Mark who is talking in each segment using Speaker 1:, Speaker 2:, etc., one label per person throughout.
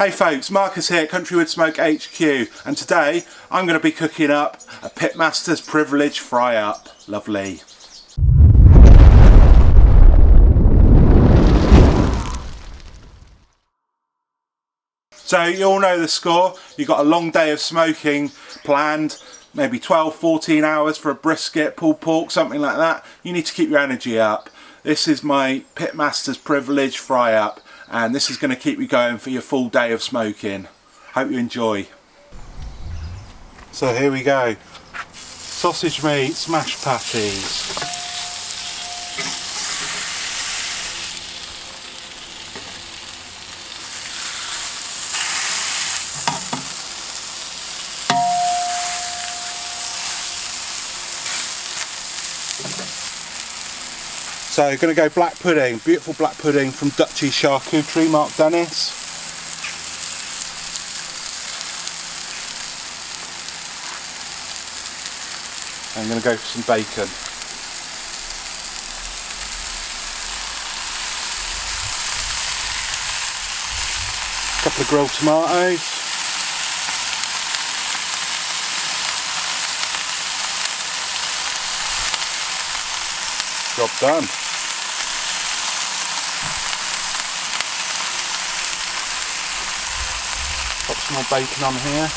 Speaker 1: Hey folks, Marcus here, CountryWoodSmoke HQ, and today I'm going to be cooking up a Pitmasters Privilege Fry Up. Lovely. So you all know the score. You've got a long day of smoking planned, maybe 12-14 hours for a brisket, pulled pork, something like that. You need to keep your energy up. This is my Pitmasters Privilege Fry Up, and this is going to keep you going for your full day of smoking. Hope you enjoy. So here we go. Sausage meat, smashed patties. So going to go black pudding, beautiful black pudding from Duchy Charcuterie, Mark Dennis. I'm going to go for some bacon. A couple of grilled tomatoes. Job done. Put some more bacon on here.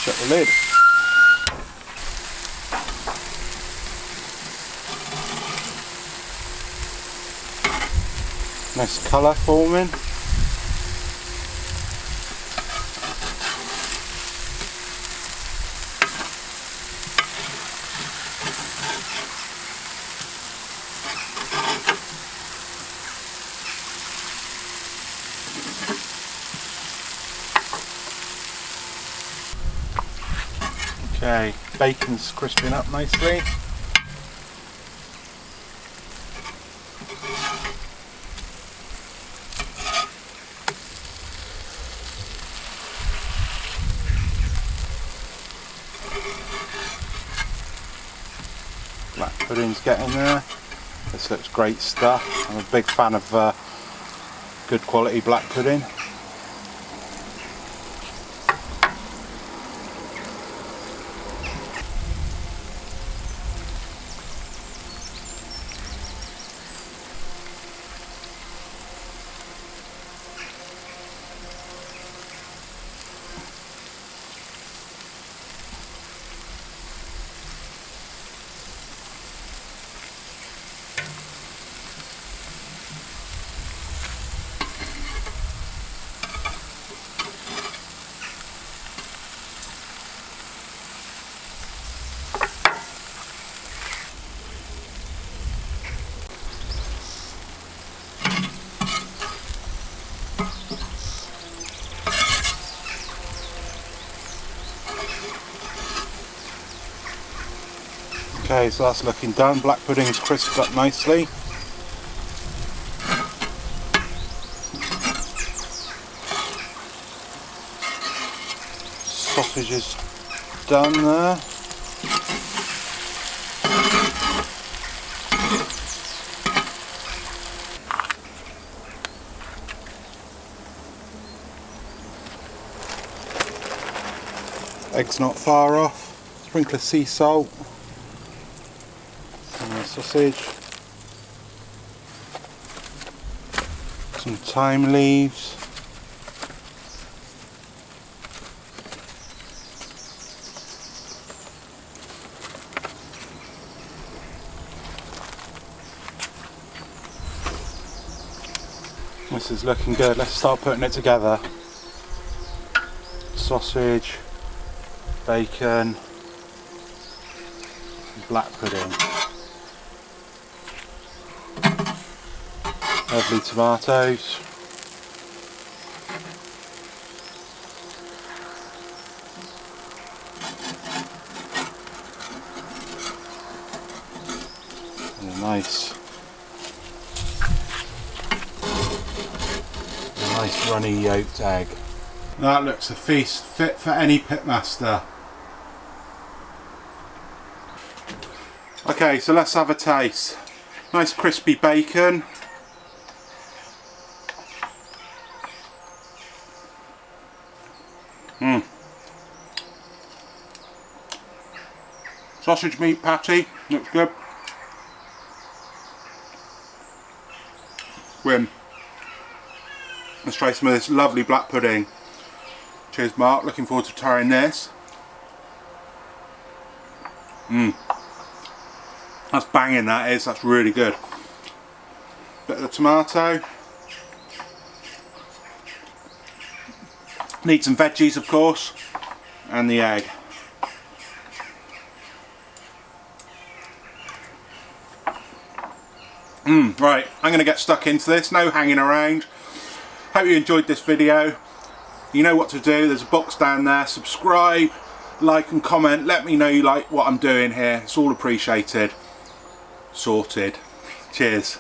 Speaker 1: Shut the lid. Nice colour forming. Okay, bacon's crisping up nicely. Black pudding's getting there. This looks great stuff. I'm a big fan of good quality black pudding. Okay, so that's looking done. Black pudding's crisped up nicely. Sausage is done there. Egg's not far off. Sprinkle of sea salt. Sausage, some thyme leaves, this is looking good. Let's start putting it together. Sausage, bacon, black pudding. Lovely tomatoes. And a nice Nice runny yolked egg. That looks a feast fit for any pitmaster. Okay, so let's have a taste. Nice crispy bacon. Sausage meat patty, looks good. Win. Let's try some of this lovely black pudding. Cheers, Mark, looking forward to trying this. That's banging, that is, that's really good. Bit of the tomato. Need some veggies, of course, and the egg. Right, I'm going to get stuck into this, no hanging around. Hope you enjoyed this video. You know what to do, there's a box down there. Subscribe, like and comment, let me know you like what I'm doing here, it's all appreciated. Sorted. Cheers.